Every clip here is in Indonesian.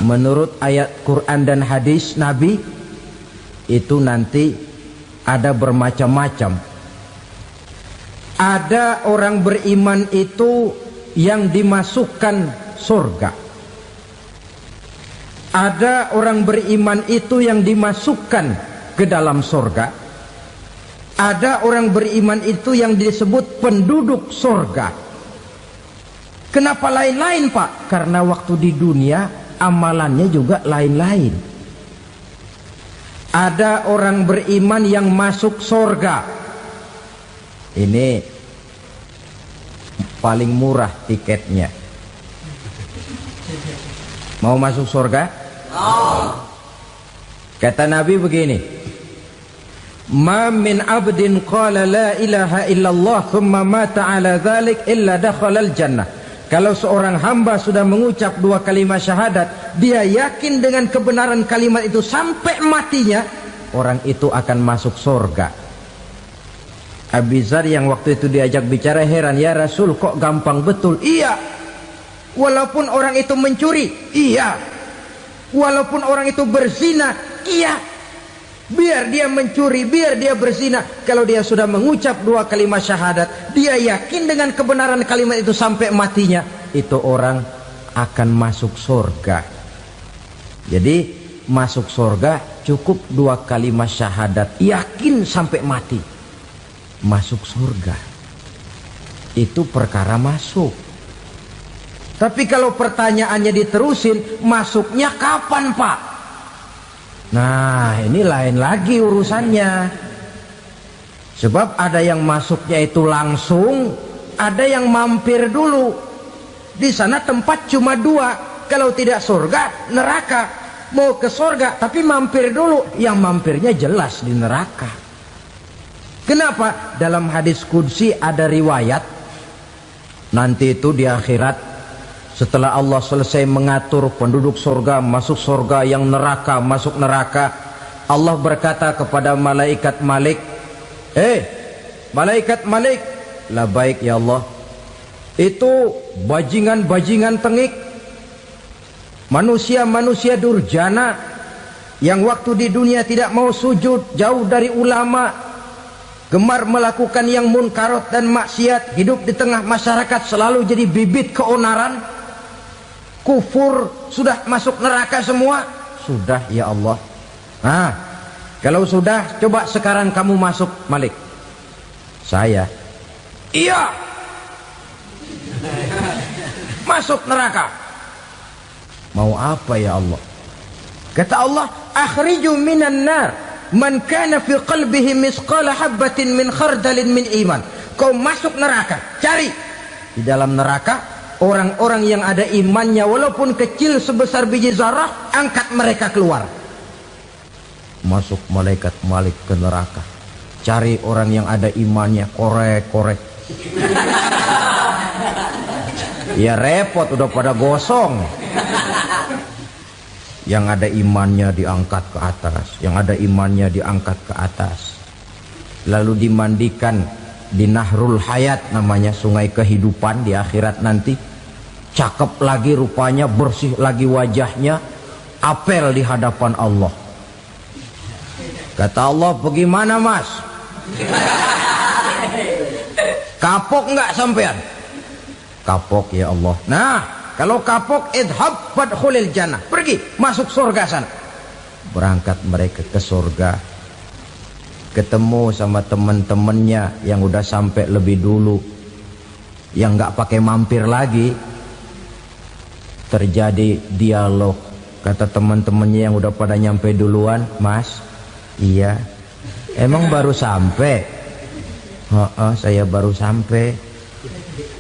menurut ayat Quran dan hadis Nabi itu nanti ada bermacam-macam. Ada orang beriman itu yang dimasukkan surga. Ada orang beriman itu yang dimasukkan ke dalam surga. Ada orang beriman itu yang disebut penduduk surga. Kenapa lain-lain, Pak? Karena waktu di dunia amalannya juga lain-lain. Ada orang beriman yang masuk surga. Ini paling murah tiketnya. Mau masuk surga? Kata Nabi begini, ma min abdin qala la ilaha illallah thumma mata ala dhalik illa dakhalal jannah. Kalau seorang hamba sudah mengucap dua kalimat syahadat, dia yakin dengan kebenaran kalimat itu sampai matinya, orang itu akan masuk surga. Abi Dzar yang waktu itu diajak bicara heran, ya Rasul kok gampang betul? Iya, walaupun orang itu mencuri, iya, walaupun orang itu berzina, iya, biar dia mencuri, biar dia berzina, kalau dia sudah mengucap dua kalimat syahadat, dia yakin dengan kebenaran kalimat itu sampai matinya, itu orang akan masuk surga. Jadi masuk surga cukup dua kalimat syahadat, yakin sampai mati, masuk surga. Itu perkara masuk. Tapi kalau pertanyaannya diterusin, masuknya kapan, Pak? Nah, ini lain lagi urusannya. Sebab ada yang masuknya itu langsung, ada yang mampir dulu. Di sana tempat cuma dua, kalau tidak surga, neraka. Mau ke surga tapi mampir dulu, yang mampirnya jelas di neraka. Kenapa? Dalam hadis qudsi ada riwayat, nanti itu di akhirat, setelah Allah selesai mengatur penduduk surga masuk surga, yang neraka masuk neraka, Allah berkata kepada malaikat Malik, malaikat Malik, labaik ya Allah, itu bajingan-bajingan tengik, manusia-manusia durjana yang waktu di dunia tidak mau sujud, jauh dari ulama, gemar melakukan yang munkarat dan maksiat, hidup di tengah masyarakat selalu jadi bibit keonaran, kufur, sudah masuk neraka semua. Sudah ya Allah. Nah, kalau sudah, coba sekarang kamu masuk, Malik. Saya, iya, masuk neraka. Mau apa ya Allah? Kata Allah, akhriju minan nar man kana fi qalbihi misqala habbatin min khardalin min iman. Kau masuk neraka, cari di dalam neraka orang-orang yang ada imannya walaupun kecil sebesar biji zarah, angkat mereka keluar. Masuk malaikat Malik ke neraka, cari orang yang ada imannya, korek-korek. Ya repot, udah pada gosong. Yang ada imannya diangkat ke atas, yang ada imannya diangkat ke atas, lalu dimandikan di Nahrul Hayat, namanya sungai kehidupan di akhirat nanti. Cakep lagi rupanya, bersih lagi wajahnya, apel di hadapan Allah. Kata Allah, bagaimana mas? Kapok nggak sampean? Kapok ya Allah. Nah, kalau kapok, idhab fadkhulil jannah, pergi masuk surga sana. Berangkat mereka ke surga, ketemu sama teman-temannya yang udah sampai lebih dulu, yang nggak pakai mampir lagi. Terjadi dialog. Kata teman-temannya yang udah pada nyampe duluan, mas, iya, emang baru sampai? Saya baru sampai.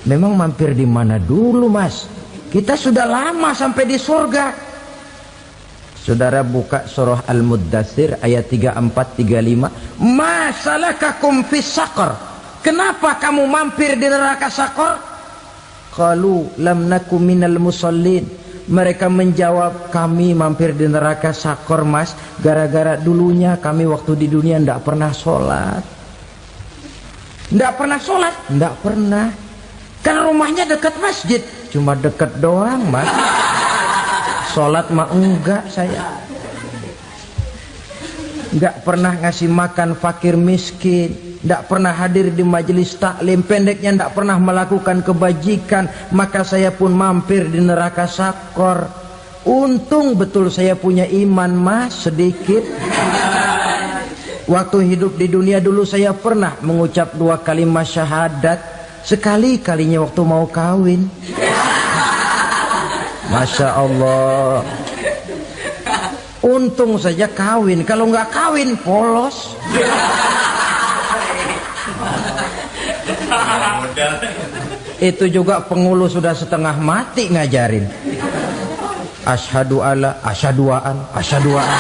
Memang mampir di mana dulu mas? Kita sudah lama sampai di surga. Saudara buka surah Al-Muddatsir ayat 34-35. Ma salakakum fis saqar? Kenapa kamu mampir di neraka Saqar? Qalu lam naku minal musallin. Mereka menjawab, kami mampir di neraka Saqar mas, gara-gara dulunya kami waktu di dunia tidak pernah sholat. Tidak pernah sholat? Tidak pernah. Kan rumahnya dekat masjid. Cuma dekat doang mas. Sholat mah enggak saya. Enggak pernah ngasih makan fakir miskin, enggak pernah hadir di majelis taklim, pendeknya enggak pernah melakukan kebajikan, maka saya pun mampir di neraka sakor. Untung betul saya punya iman mas sedikit. Waktu hidup di dunia dulu saya pernah mengucap 2 kalimat syahadat, sekali-kalinya waktu mau kawin. Masya Allah. Untung saja kawin, kalau nggak kawin polos. Itu juga pengulu sudah setengah mati ngajarin. Asyhadu alla, asyaduaan, asyaduaan.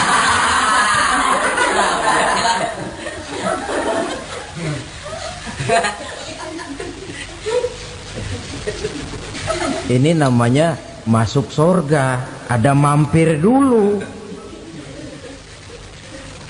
Ini namanya masuk surga, ada mampir dulu.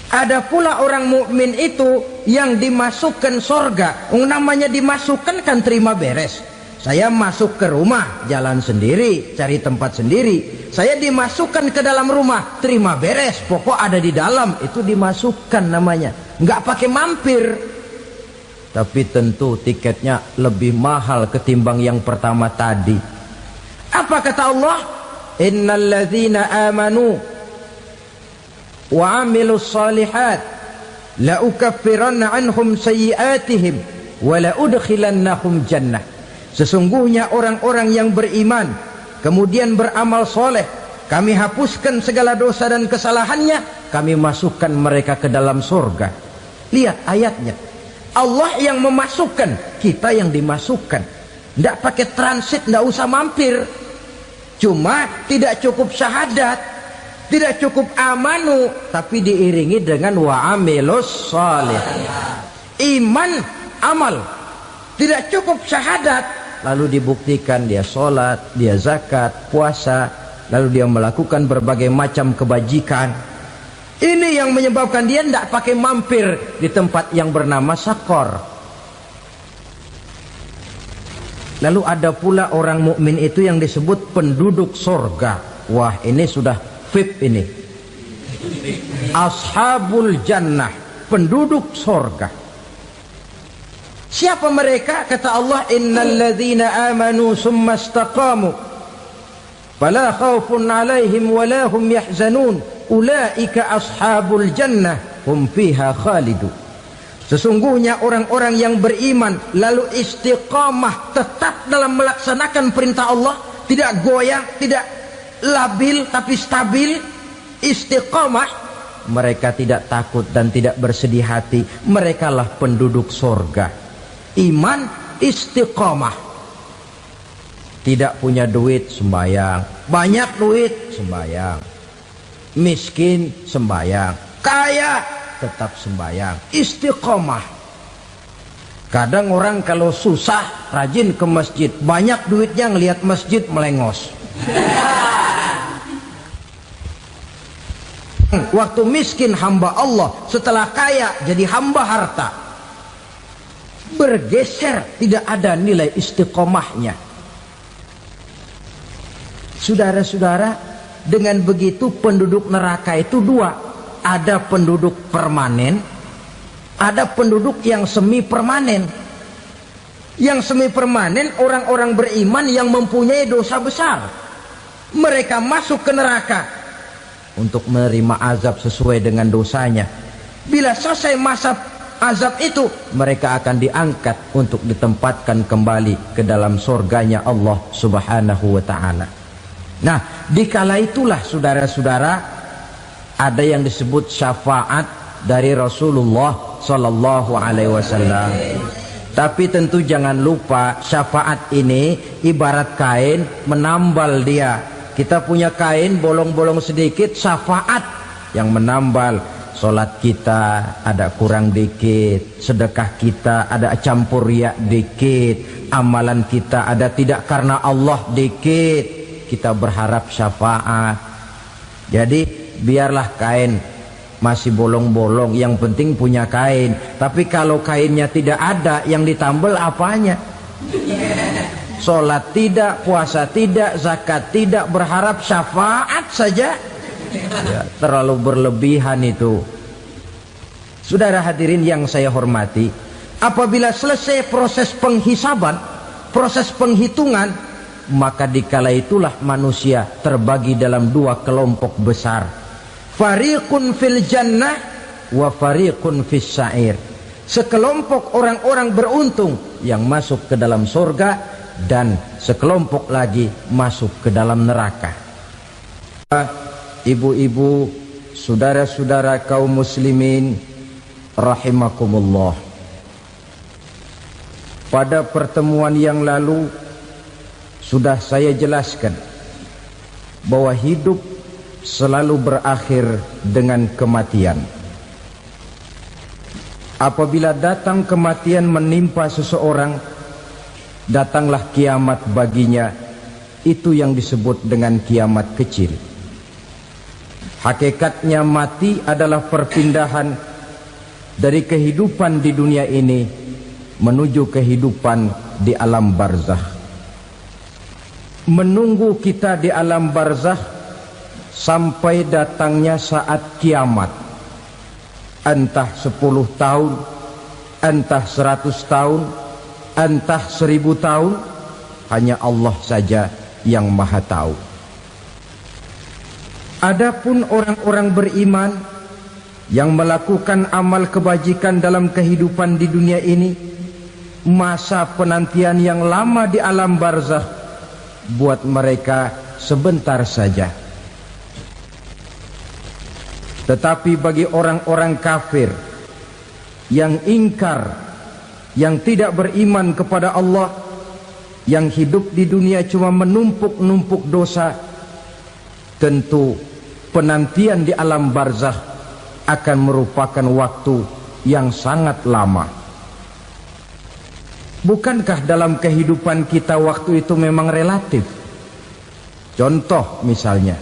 Ada pula orang mukmin itu yang dimasukkan surga. Namanya dimasukkan kan terima beres. Saya masuk ke rumah, jalan sendiri, cari tempat sendiri. Saya dimasukkan ke dalam rumah, terima beres, pokok ada di dalam, itu dimasukkan namanya. Nggak pakai mampir. Tapi tentu tiketnya lebih mahal ketimbang yang pertama tadi. Apa kata Allah? Innal ladzina amanu wa amilus salihat la ukaffiranna anhum sayyi'atihim wa la udkhilannahum jannah. Sesungguhnya orang-orang yang beriman kemudian beramal soleh, kami hapuskan segala dosa dan kesalahannya, kami masukkan mereka ke dalam surga. Lihat ayatnya, Allah yang memasukkan, kita yang dimasukkan. Tidak pakai transit, tidak usah mampir. Cuma tidak cukup syahadat, tidak cukup amanu, tapi diiringi dengan wa'amilus salih. Iman, amal. Tidak cukup syahadat, lalu dibuktikan dia sholat, dia zakat, puasa, lalu dia melakukan berbagai macam kebajikan. Ini yang menyebabkan dia tidak pakai mampir di tempat yang bernama sakor. Lalu ada pula orang mukmin itu yang disebut penduduk surga. Wah, ini sudah VIP ini. Ashabul jannah, penduduk surga. Siapa mereka? Kata Allah, innal ladzina amanu summa istaqamu fala khaufun 'alaihim wala hum yahzanun ulaika ashabul jannah hum fiha khalidun. Sesungguhnya orang-orang yang beriman lalu istiqamah, tetap dalam melaksanakan perintah Allah, tidak goyang, tidak labil tapi stabil, istiqamah, mereka tidak takut dan tidak bersedih hati. Merekalah penduduk surga. Iman, istiqamah. Tidak punya duit, sembayang. Banyak duit, sembayang. Miskin, sembayang. Kaya, tetap sembayang. Istiqamah. Kadang orang kalau susah rajin ke masjid, banyak duitnya ngelihat masjid melengos. Waktu miskin hamba Allah, setelah kaya jadi hamba harta. Bergeser, tidak ada nilai istiqomahnya. Saudara-saudara, dengan begitu penduduk neraka itu dua. Ada penduduk permanen, ada penduduk yang semi permanen. Yang semi permanen orang-orang beriman yang mempunyai dosa besar. Mereka masuk ke neraka untuk menerima azab sesuai dengan dosanya. Bila selesai masa azab itu, mereka akan diangkat untuk ditempatkan kembali ke dalam surganya Allah Subhanahu wa ta'ala. Nah, dikala itulah saudara-saudara, ada yang disebut syafaat dari Rasulullah Sallallahu Alaihi Wasallam. Tapi tentu jangan lupa, syafaat ini ibarat kain menambal dia. Kita punya kain bolong-bolong sedikit, syafaat yang menambal. Solat kita ada kurang dikit, sedekah kita ada campur riak dikit, amalan kita ada tidak karena Allah dikit, kita berharap syafaat. Jadi biarlah kain masih bolong-bolong, yang penting punya kain. Tapi kalau kainnya tidak ada, yang ditambal apanya? Sholat tidak, puasa tidak, zakat tidak, berharap syafaat saja. Ya, terlalu berlebihan itu. Saudara hadirin yang saya hormati, apabila selesai proses penghisaban, proses penghitungan, maka dikala itulah manusia terbagi dalam dua kelompok besar. Fariqun fil jannah wa fariqun fis sa'ir. Sekelompok orang-orang beruntung yang masuk ke dalam surga, dan sekelompok lagi masuk ke dalam neraka. Ibu-ibu, saudara-saudara kaum muslimin rahimakumullah. Pada pertemuan yang lalu sudah saya jelaskan bahwa hidup selalu berakhir dengan kematian. Apabila datang kematian menimpa seseorang, datanglah kiamat baginya. Itu yang disebut dengan kiamat kecil. Hakikatnya mati adalah perpindahan dari kehidupan di dunia ini menuju kehidupan di alam barzakh. Menunggu kita di alam barzakh sampai datangnya saat kiamat. Entah 10 tahun, entah 100 tahun, entah 1000 tahun, hanya Allah saja yang maha tahu. Adapun orang-orang beriman yang melakukan amal kebajikan dalam kehidupan di dunia ini, masa penantian yang lama di alam barzakh buat mereka sebentar saja. Tetapi bagi orang-orang kafir yang ingkar, yang tidak beriman kepada Allah, yang hidup di dunia cuma menumpuk-numpuk dosa, tentu penantian di alam barzakh akan merupakan waktu yang sangat lama. Bukankah dalam kehidupan kita waktu itu memang relatif? Contoh misalnya,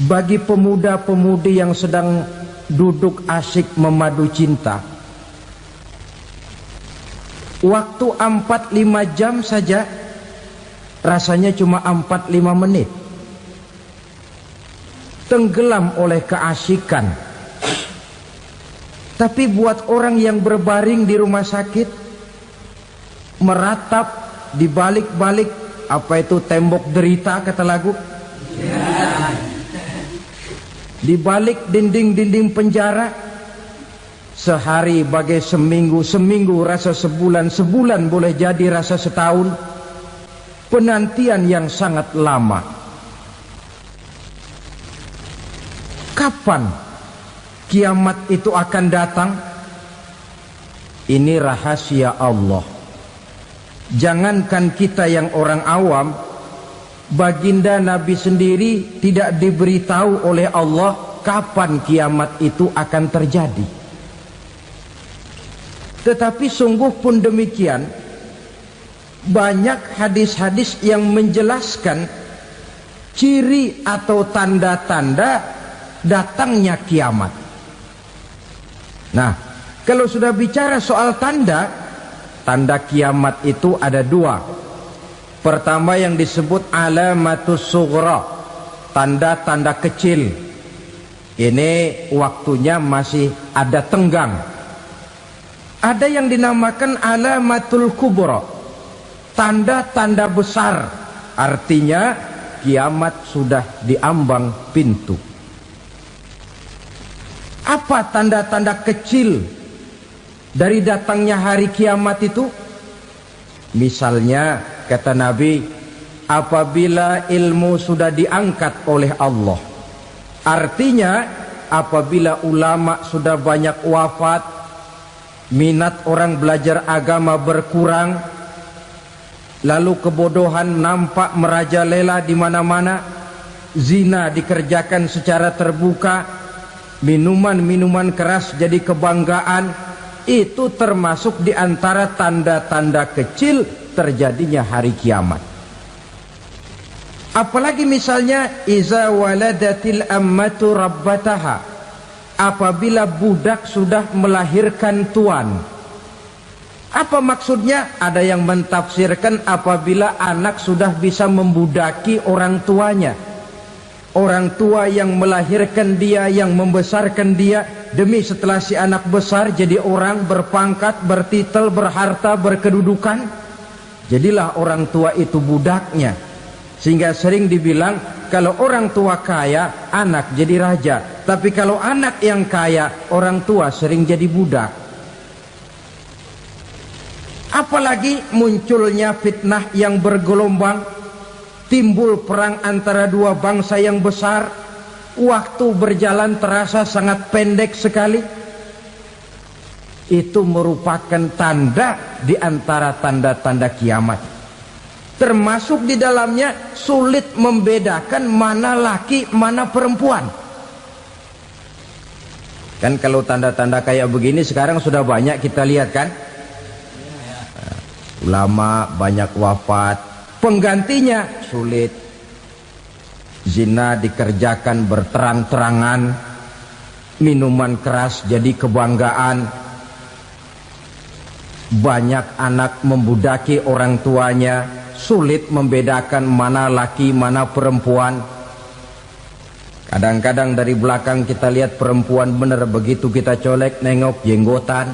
bagi pemuda-pemudi yang sedang duduk asyik memadu cinta, waktu 4-5 jam saja rasanya cuma 4-5 menit. Tenggelam oleh keasikan. Tapi buat orang yang berbaring di rumah sakit, meratap di balik-balik apa itu tembok derita kata lagu, di balik dinding-dinding penjara, sehari bagai seminggu, seminggu rasa sebulan, sebulan boleh jadi rasa setahun. Penantian yang sangat lama. Kapan kiamat itu akan datang? Ini rahasia Allah. Jangankan kita yang orang awam, baginda Nabi sendiri tidak diberitahu oleh Allah kapan kiamat itu akan terjadi. Tetapi sungguh pun demikian, banyak hadis-hadis yang menjelaskan ciri atau tanda-tanda datangnya kiamat. Nah, kalau sudah bicara soal tanda, tanda kiamat itu ada dua. Pertama yang disebut alamatus sughra, tanda-tanda kecil. Ini waktunya masih ada tenggang. Ada yang dinamakan alamatul kubra, tanda-tanda besar. Artinya kiamat sudah diambang pintu. Apa tanda-tanda kecil dari datangnya hari kiamat itu? Misalnya kata Nabi, apabila ilmu sudah diangkat oleh Allah, artinya apabila ulama sudah banyak wafat, minat orang belajar agama berkurang, lalu kebodohan nampak merajalela di mana-mana, zina dikerjakan secara terbuka, minuman-minuman keras jadi kebanggaan. Itu termasuk di antara tanda-tanda kecil terjadinya hari kiamat. Apalagi misalnya iza waladatil ammatu rabbataha, apabila budak sudah melahirkan tuan. Apa maksudnya? Ada yang mentafsirkan apabila anak sudah bisa membudaki orang tuanya. Orang tua yang melahirkan dia, yang membesarkan dia, demi setelah si anak besar jadi orang berpangkat, bertitel, berharta, berkedudukan, jadilah orang tua itu budaknya. Sehingga sering dibilang kalau orang tua kaya, anak jadi raja. Tapi kalau anak yang kaya, orang tua sering jadi budak. Apalagi munculnya fitnah yang bergelombang, timbul perang antara dua bangsa yang besar, waktu berjalan terasa sangat pendek sekali. Itu merupakan tanda di antara tanda-tanda kiamat. Termasuk di dalamnya sulit membedakan mana laki, mana perempuan. Kan kalau tanda-tanda kayak begini sekarang sudah banyak kita lihat kan. Ulama banyak wafat, penggantinya sulit. Zina dikerjakan berterang-terangan, minuman keras jadi kebanggaan. Banyak anak membudaki orang tuanya, sulit membedakan mana laki mana perempuan. Kadang-kadang dari belakang kita lihat perempuan bener, begitu kita colek nengok jenggotan.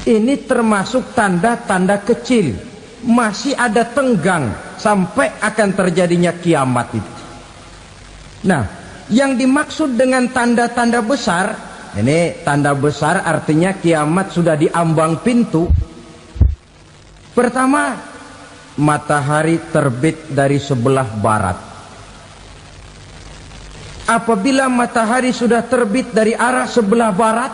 Ini termasuk tanda-tanda kecil, masih ada tenggang sampai akan terjadinya kiamat itu. Nah, yang dimaksud dengan tanda-tanda besar, ini tanda besar artinya kiamat sudah diambang pintu. Pertama, matahari terbit dari sebelah barat. Apabila matahari sudah terbit dari arah sebelah barat,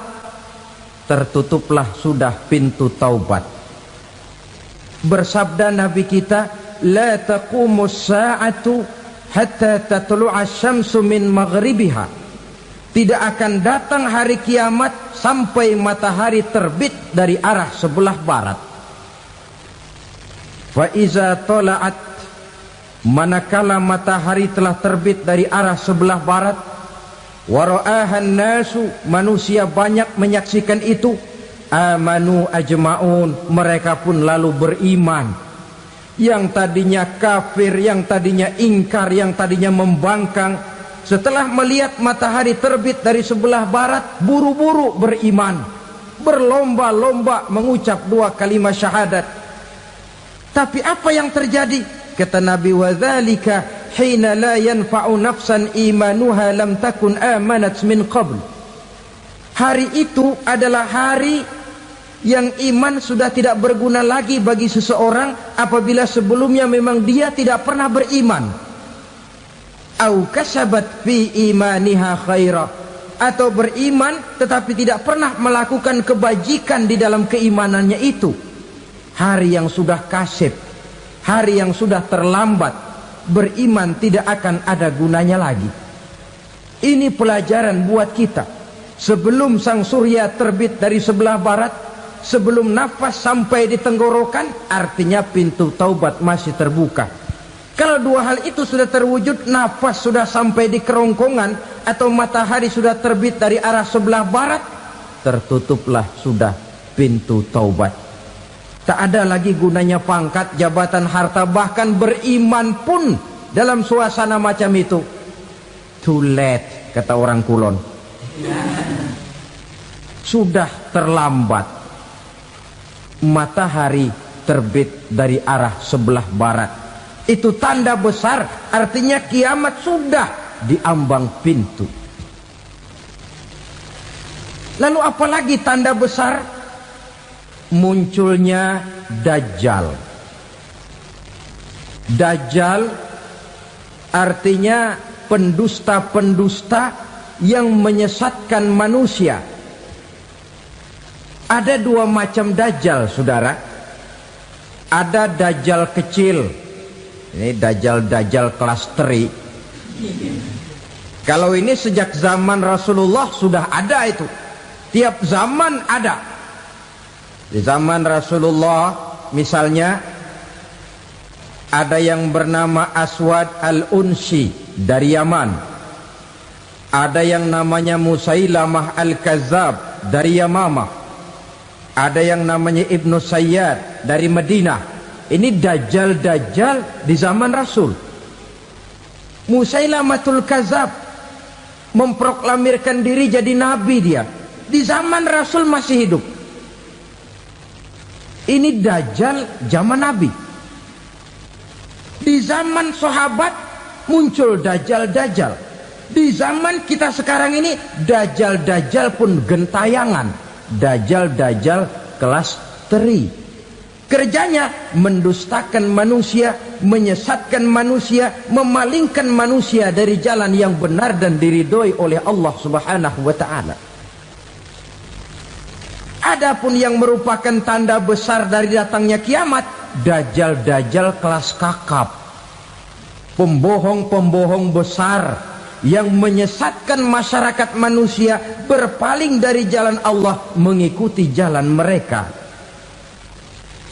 tertutuplah sudah pintu taubat. Bersabda Nabi kita, la taqumus sa'atu hatta tatlu'a syamsu min maghribiha. Tidak akan datang hari kiamat sampai matahari terbit dari arah sebelah barat. Fa iza tala'at, manakala matahari telah terbit dari arah sebelah barat, wara'ahan nasu, manusia banyak menyaksikan itu, amanu ajma'un, mereka pun lalu beriman. Yang tadinya kafir, yang tadinya ingkar, yang tadinya membangkang, setelah melihat matahari terbit dari sebelah barat, buru-buru beriman, berlomba-lomba mengucap dua kalimat syahadat. Tapi apa yang terjadi? Kata Nabi, wadzalika hina la yanfa'u nafsan imanuha lam takun amanat min qabl. Hari itu adalah hari yang iman sudah tidak berguna lagi bagi seseorang apabila sebelumnya memang dia tidak pernah beriman. Au kasabat fi imaniha khaira, atau beriman tetapi tidak pernah melakukan kebajikan di dalam keimanannya itu. Hari yang sudah kasib, hari yang sudah terlambat, beriman tidak akan ada gunanya lagi. Ini pelajaran buat kita. Sebelum sang surya terbit dari sebelah barat, sebelum nafas sampai di tenggorokan, artinya pintu taubat masih terbuka. Kalau dua hal itu sudah terwujud, nafas sudah sampai di kerongkongan atau matahari sudah terbit dari arah sebelah barat, tertutuplah sudah pintu taubat. Tak ada lagi gunanya pangkat, jabatan, harta, bahkan beriman pun dalam suasana macam itu. Too late, kata orang Kulon. Sudah terlambat. Matahari terbit dari arah sebelah barat. Itu tanda besar, artinya kiamat sudah diambang pintu. Lalu apalagi tanda besar? Munculnya Dajjal. Dajjal artinya pendusta-pendusta yang menyesatkan manusia. Ada dua macam Dajjal, saudara. Ada Dajjal kecil. Ini Dajjal kelas 3. Kalau ini sejak zaman Rasulullah sudah ada itu. Tiap zaman ada. Di zaman Rasulullah misalnya ada yang bernama Aswad al-Unsi dari Yaman. Ada yang namanya Musailamah Al-Kazzab dari Yamamah. Ada yang namanya Ibnu Sayyad dari Madinah. Ini dajjal-dajjal di zaman Rasul. Musailamatul Kazzab memproklamirkan diri jadi nabi dia. Di zaman Rasul masih hidup. Ini dajjal zaman Nabi. Di zaman sahabat muncul dajjal-dajjal. Di zaman kita sekarang ini dajjal-dajjal pun gentayangan. Dajjal-dajjal kelas teri. Kerjanya mendustakan manusia, menyesatkan manusia, memalingkan manusia dari jalan yang benar dan diridhoi oleh Allah Subhanahu wa taala. Adapun yang merupakan tanda besar dari datangnya kiamat, dajjal-dajjal kelas kakap. Pembohong-pembohong besar yang menyesatkan masyarakat manusia berpaling dari jalan Allah mengikuti jalan mereka.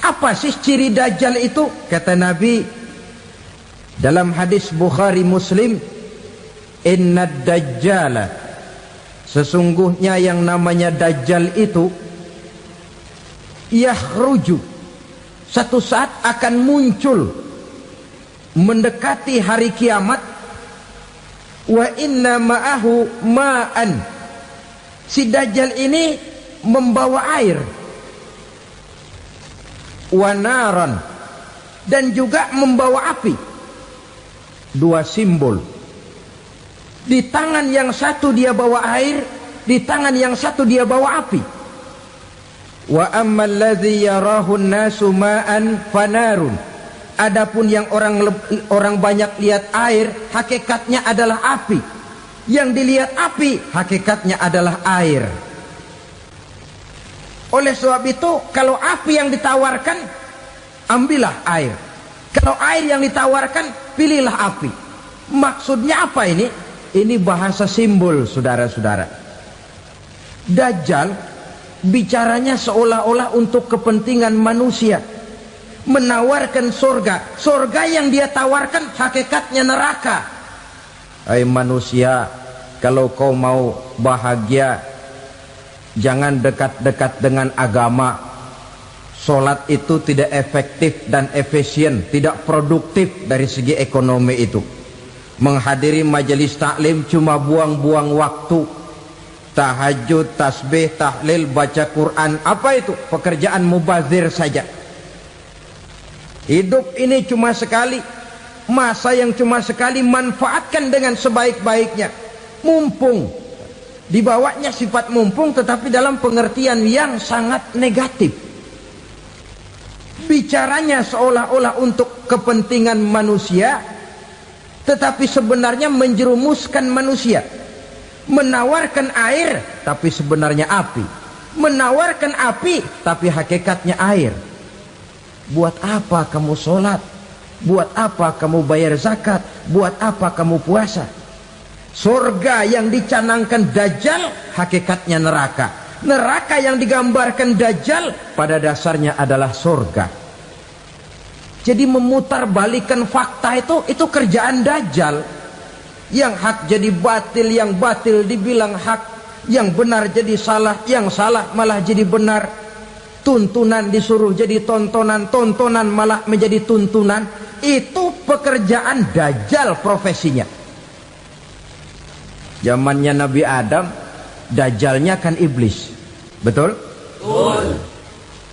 Apa sih ciri dajjal itu? Kata Nabi dalam hadis Bukhari Muslim, "Innad dajjala", sesungguhnya yang namanya dajjal itu yakhruju, satu saat akan muncul mendekati hari kiamat. Wa inna ma'ahu ma'an, si dajjal ini membawa air. Wa naran, dan juga membawa api. Dua simbol. Di tangan yang satu dia bawa air, di tangan yang satu dia bawa api. Wa ammal ladzi yarahu an-nasu ma'an fanarun, adapun yang orang banyak lihat air, hakikatnya adalah api. Yang dilihat api, hakikatnya adalah air. Oleh sebab itu, kalau api yang ditawarkan, ambillah air. Kalau air yang ditawarkan, pilihlah api. Maksudnya apa ini? Ini bahasa simbol, saudara-saudara. Dajjal bicaranya seolah-olah untuk kepentingan manusia, menawarkan surga. Surga yang dia tawarkan hakikatnya neraka. Hai manusia, kalau kau mau bahagia, jangan dekat-dekat dengan agama. Solat itu tidak efektif dan efisien, tidak produktif dari segi ekonomi itu. Menghadiri majelis taklim cuma buang-buang waktu. Tahajud, tasbih, tahlil, baca Quran, apa itu? Pekerjaan mubazir saja. Hidup ini cuma sekali, masa yang cuma sekali, manfaatkan dengan sebaik-baiknya. Mumpung, dibawanya sifat mumpung, tetapi dalam pengertian yang sangat negatif. Bicaranya seolah-olah untuk kepentingan manusia, tetapi sebenarnya menjerumuskan manusia. Menawarkan air, tapi sebenarnya api. Menawarkan api, tapi hakikatnya air. Buat apa kamu sholat? Buat apa kamu bayar zakat? Buat apa kamu puasa? Surga yang dicanangkan Dajjal, hakikatnya neraka. Neraka yang digambarkan Dajjal, pada dasarnya adalah surga. Jadi memutarbalikkan fakta itu kerjaan Dajjal. Yang hak jadi batil, yang batil dibilang hak, yang benar jadi salah, yang salah malah jadi benar. Tuntunan disuruh jadi tontonan, tontonan malah menjadi tuntunan. Itu pekerjaan Dajjal profesinya. Zamannya Nabi Adam, Dajjalnya kan iblis. Betul? Betul.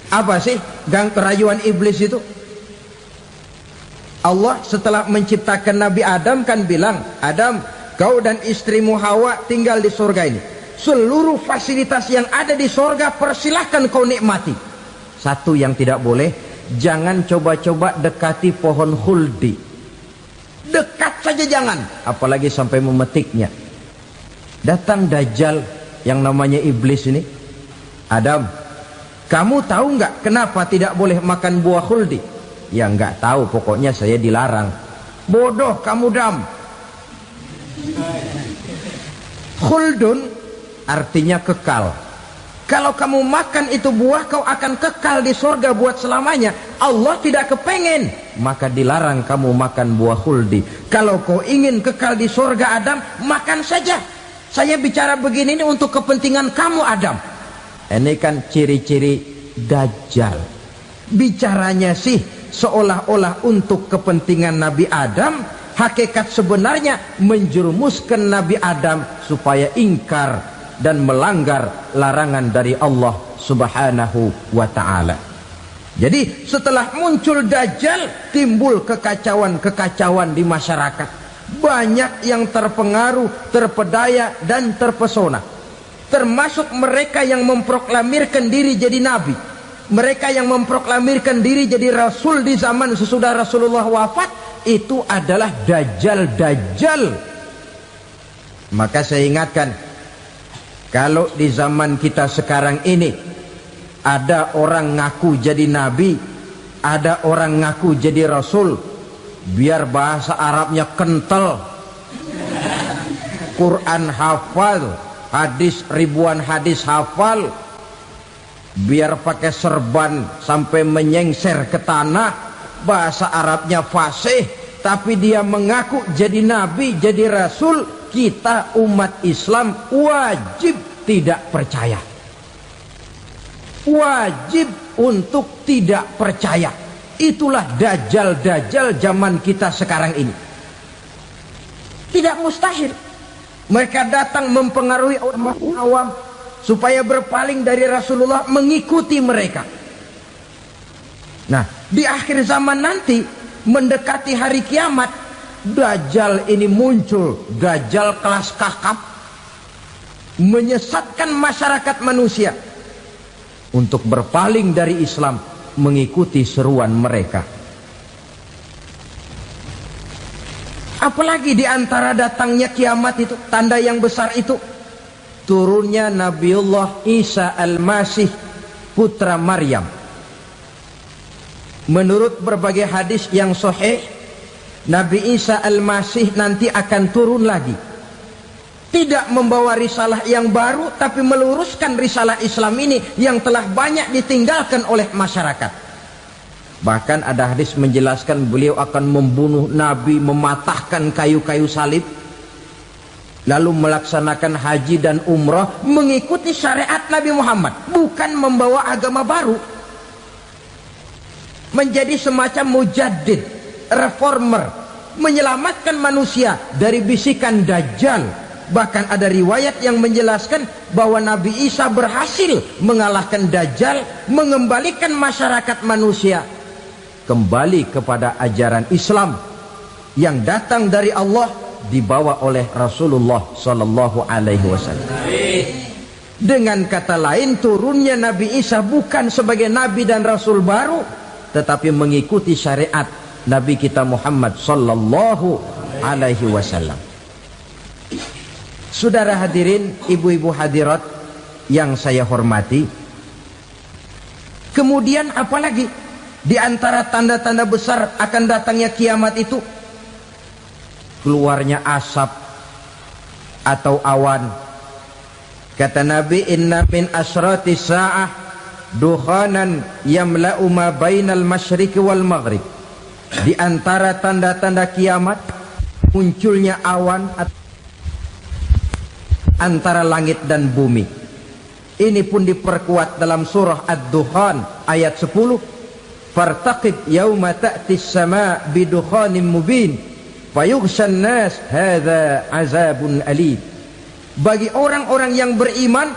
Apa sih gang kerayuan iblis itu? Allah setelah menciptakan Nabi Adam kan bilang, Adam, kau dan istrimu Hawa tinggal di surga ini. Seluruh fasilitas yang ada di surga persilahkan kau nikmati. Satu yang tidak boleh, jangan coba-coba dekati pohon khuldi. Dekat saja jangan, apalagi sampai memetiknya. Datang Dajjal yang namanya iblis ini. Adam, kamu tahu nggak kenapa tidak boleh makan buah khuldi? Ya nggak tahu, pokoknya saya dilarang. Bodoh kamu Dam. Khuldun artinya kekal. Kalau kamu makan itu buah, kau akan kekal di surga buat selamanya. Allah tidak kepengen, maka dilarang kamu makan buah khuldi. Kalau kau ingin kekal di surga Adam, makan saja. Saya bicara begini ini untuk kepentingan kamu Adam. Ini kan ciri-ciri Dajjal. Bicaranya sih seolah-olah untuk kepentingan Nabi Adam, hakikat sebenarnya menjerumuskan Nabi Adam supaya ingkar dan melanggar larangan dari Allah Subhanahu wa ta'ala. Jadi setelah muncul Dajjal, timbul kekacauan-kekacauan di masyarakat. Banyak yang terpengaruh, terpedaya dan terpesona. Termasuk mereka yang memproklamirkan diri jadi nabi. Mereka yang memproklamirkan diri jadi rasul di zaman sesudah Rasulullah wafat. Itu adalah Dajjal-Dajjal. Maka saya ingatkan, kalau di zaman kita sekarang ini ada orang ngaku jadi nabi, ada orang ngaku jadi rasul, biar bahasa Arabnya kental, Quran hafal, hadis ribuan hadis hafal, biar pakai serban sampai menyengser ke tanah, bahasa Arabnya fasih, tapi dia mengaku jadi nabi, jadi rasul, kita umat Islam wajib tidak percaya. Wajib untuk tidak percaya. Itulah Dajjal-Dajjal zaman kita sekarang ini. Tidak mustahil mereka datang mempengaruhi orang awam supaya berpaling dari Rasulullah, mengikuti mereka. Nah, di akhir zaman nanti, mendekati hari kiamat, Dajjal ini muncul. Dajjal kelas kakap, menyesatkan masyarakat manusia untuk berpaling dari Islam, mengikuti seruan mereka. Apalagi di antara datangnya kiamat itu, tanda yang besar itu, turunnya Nabiullah Isa Al-Masih, putra Maryam. Menurut berbagai hadis yang sahih, Nabi Isa Al-Masih nanti akan turun lagi. Tidak membawa risalah yang baru, tapi meluruskan risalah Islam ini yang telah banyak ditinggalkan oleh masyarakat. Bahkan ada hadis menjelaskan beliau akan membunuh Nabi, mematahkan kayu-kayu salib, lalu melaksanakan haji dan umrah mengikuti syariat Nabi Muhammad, bukan membawa agama baru. Menjadi semacam mujaddid, reformer, menyelamatkan manusia dari bisikan Dajjal. Bahkan ada riwayat yang menjelaskan bahwa Nabi Isa berhasil mengalahkan Dajjal, mengembalikan masyarakat manusia kembali kepada ajaran Islam yang datang dari Allah, dibawa oleh Rasulullah sallallahu alaihi wasallam. Dengan kata lain, turunnya Nabi Isa bukan sebagai nabi dan rasul baru, tetapi mengikuti syariat Nabi kita Muhammad sallallahu alaihi wasallam. Saudara hadirin, ibu-ibu hadirat yang saya hormati, kemudian apalagi di antara tanda-tanda besar akan datangnya kiamat itu? Keluarnya asap atau awan. Kata Nabi, inna min asyrati sa'ah dukhanan yamla'u ma bainal masyriqi wal maghrib. Di antara tanda-tanda kiamat, munculnya awan antara langit dan bumi. Ini pun diperkuat dalam surah Ad-Dukhan ayat 10. Fartaqib yauma ta'tis sama' bidukhanin mubin fayughshan nas hadza azabun alim. Bagi orang-orang yang beriman,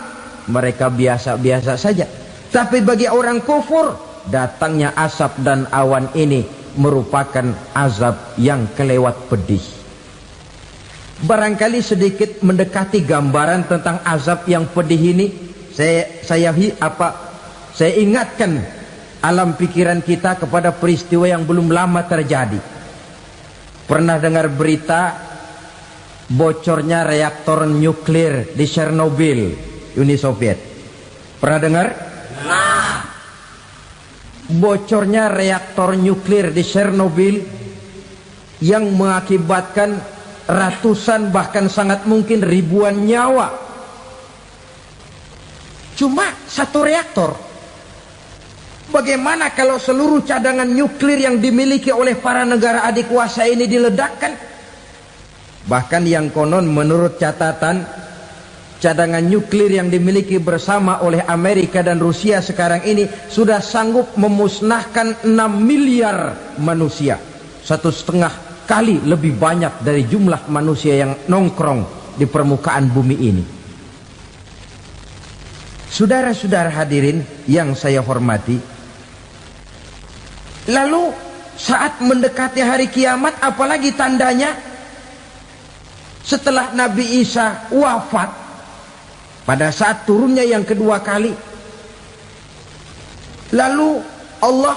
mereka biasa-biasa saja. Tapi bagi orang kufur, datangnya asap dan awan ini merupakan azab yang kelewat pedih. Barangkali sedikit mendekati gambaran tentang azab yang pedih ini, saya ingatkan alam pikiran kita kepada peristiwa yang belum lama terjadi. Pernah dengar berita bocornya reaktor nuklir di Chernobyl, Uni Soviet? Pernah dengar? Bocornya reaktor nuklir di Chernobyl yang mengakibatkan ratusan bahkan sangat mungkin ribuan nyawa. Cuma satu reaktor. Bagaimana kalau seluruh cadangan nuklir yang dimiliki oleh para negara adik kuasa ini diledakkan? Bahkan yang konon menurut catatan cadangan nuklir yang dimiliki bersama oleh Amerika dan Rusia sekarang ini sudah sanggup memusnahkan 6 miliar manusia, 1,5 kali lebih banyak dari jumlah manusia yang nongkrong di permukaan bumi ini. Saudara-saudara hadirin yang saya hormati, lalu saat mendekati hari kiamat, apalagi tandanya setelah Nabi Isa wafat, pada saat turunnya yang kedua kali, lalu Allah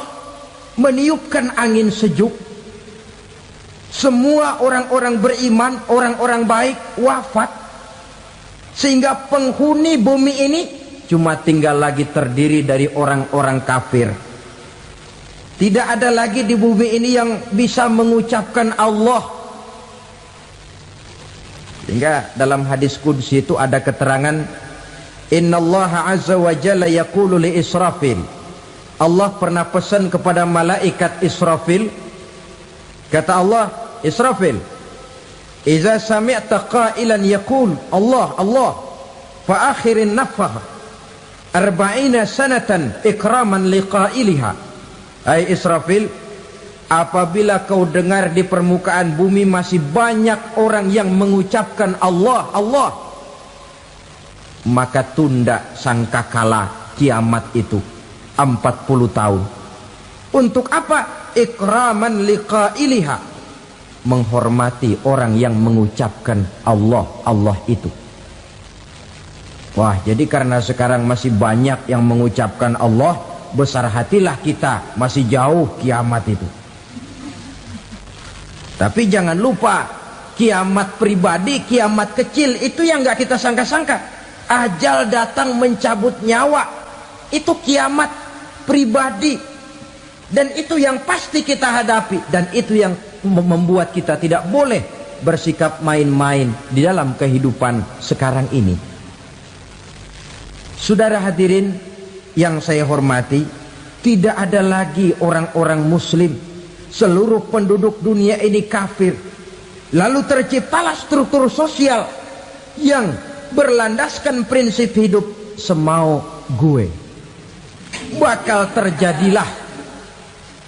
meniupkan angin sejuk, semua orang-orang beriman, orang-orang baik wafat, sehingga penghuni bumi ini cuma tinggal lagi terdiri dari orang-orang kafir. Tidak ada lagi di bumi ini yang bisa mengucapkan Allah. Sehingga dalam hadis qudsi itu ada keterangan, innallaha azza wa jalla yaqulu li Israfil. Allah pernah pesan kepada malaikat Israfil, kata Allah, Israfil, idza sami'ta qailan yaqul Allah Allah fa akhirin nafah 40 sanatan ikraman liqailiha. Hai Israfil, apabila kau dengar di permukaan bumi masih banyak orang yang mengucapkan Allah Allah, maka tunda sangkakala kiamat itu 40 tahun. Untuk apa? Ikraman liqailiha, menghormati orang yang mengucapkan Allah Allah itu. Wah, jadi karena sekarang masih banyak yang mengucapkan Allah, besar hatilah kita, masih jauh kiamat itu. Tapi jangan lupa, kiamat pribadi, kiamat kecil itu yang gak kita sangka-sangka. Ajal datang mencabut nyawa, itu kiamat pribadi, dan itu yang pasti kita hadapi, dan itu yang membuat kita tidak boleh bersikap main-main di dalam kehidupan sekarang ini. Saudara hadirin yang saya hormati, tidak ada lagi orang-orang muslim. Seluruh penduduk dunia ini kafir. Lalu terciptalah struktur sosial yang berlandaskan prinsip hidup semau gue. Bakal terjadilah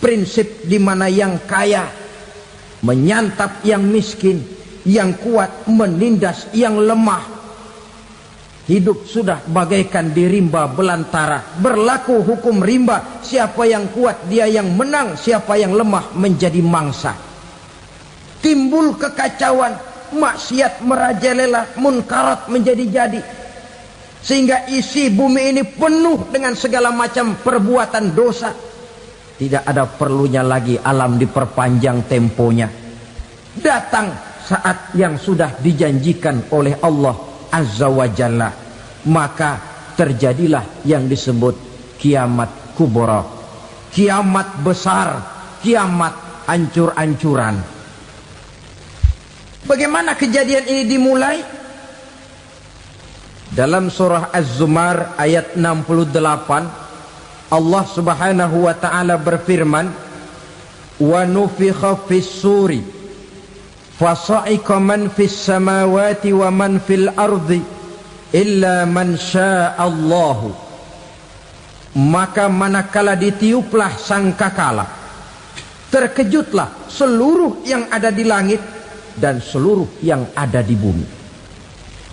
prinsip di mana yang kaya menyantap yang miskin, yang kuat menindas yang lemah. Hidup sudah bagaikan di rimba belantara, berlaku hukum rimba, siapa yang kuat dia yang menang, siapa yang lemah menjadi mangsa. Timbul kekacauan, maksiat merajalela, munkarat menjadi-jadi, sehingga isi bumi ini penuh dengan segala macam perbuatan dosa. Tidak ada perlunya lagi alam diperpanjang temponya. Datang saat yang sudah dijanjikan oleh Allah Azza wa Jalla, maka terjadilah yang disebut kiamat kubra, kiamat besar, kiamat ancur-ancuran. Bagaimana kejadian ini dimulai? Dalam surah Az-Zumar ayat 68, Allah Subhanahu wa taala berfirman, wa nufikha fis suri fasa'iqa man fis samawati wa man fil ardi illa man sya'allahu. Maka manakala ditiuplah sangkakala, terkejutlah seluruh yang ada di langit dan seluruh yang ada di bumi.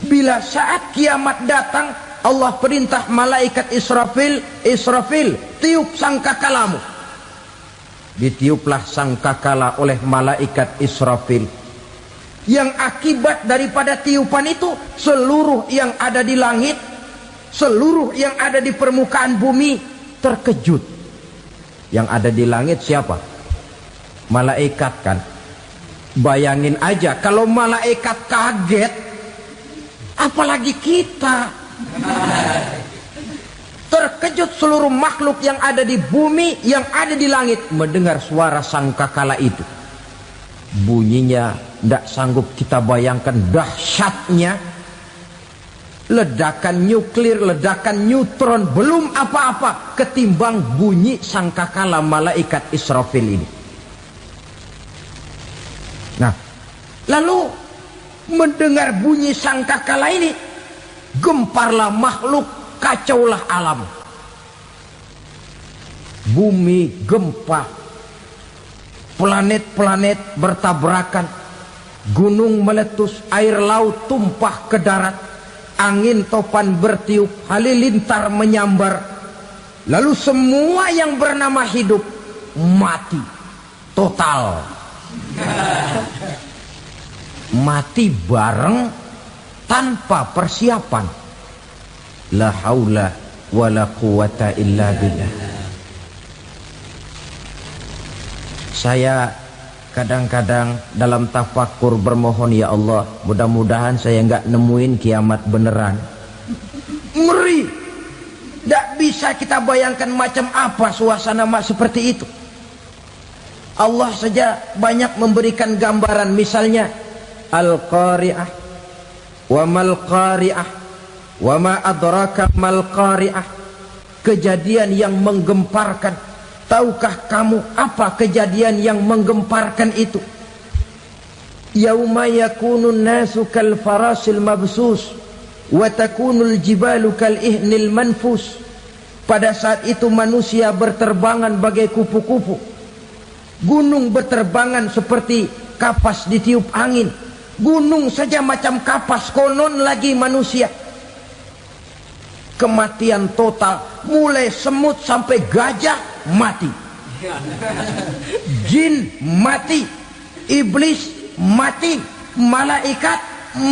Bila saat kiamat datang, Allah perintah malaikat Israfil, Israfil, tiup sangkakalamu. Ditiuplah sangkakala oleh malaikat Israfil. Yang akibat daripada tiupan itu, seluruh yang ada di langit, seluruh yang ada di permukaan bumi terkejut. Yang ada di langit siapa? Malaikat kan. Bayangin aja kalau malaikat kaget, apalagi kita. Terkejut seluruh makhluk yang ada di bumi, yang ada di langit mendengar suara sangkakala itu. Bunyinya tidak sanggup kita bayangkan dahsyatnya. Ledakan nuklir, ledakan neutron, belum apa-apa ketimbang bunyi sangkakala malaikat Israfil ini. Nah, lalu mendengar bunyi sangkakala ini, gemparlah makhluk, kacaulah alam. Bumi gempa, planet-planet bertabrakan, gunung meletus, air laut tumpah ke darat, angin topan bertiup, halilintar menyambar. Lalu semua yang bernama hidup mati total. Mati bareng tanpa persiapan. La haula wala quwata illa billah. Saya kadang-kadang dalam tafakur bermohon, ya Allah, mudah-mudahan saya enggak nemuin kiamat beneran. Ngeri. Tidak bisa kita bayangkan macam apa suasana seperti itu. Allah saja banyak memberikan gambaran, misalnya Al-Qari'ah, wa mal qari'ah, wa ma adraka mal qari'ah. Kejadian yang menggemparkan. Tahukah kamu apa kejadian yang menggemparkan itu? Yauma yakunun nasu kal farasil mabsus wa takunul jibalu kal ihnil manfus. Pada saat itu manusia berterbangan bagai kupu-kupu. Gunung berterbangan seperti kapas ditiup angin. Gunung saja macam kapas, konon lagi manusia. Kematian total, mulai semut sampai gajah mati, jin mati, iblis mati, malaikat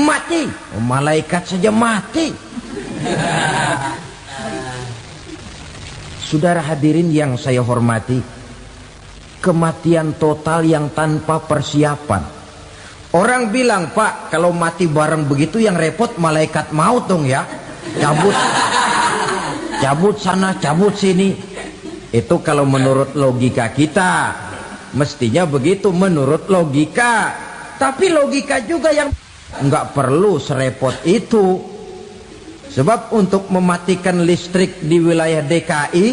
mati. Malaikat saja mati. Saudara hadirin yang saya hormati, kematian total yang tanpa persiapan. Orang bilang, Pak, kalau mati bareng begitu yang repot malaikat maut dong ya. Cabut sana, cabut sini. Itu kalau menurut logika kita, mestinya begitu menurut logika. Tapi logika juga yang nggak perlu serepot itu. Sebab untuk mematikan listrik di wilayah DKI,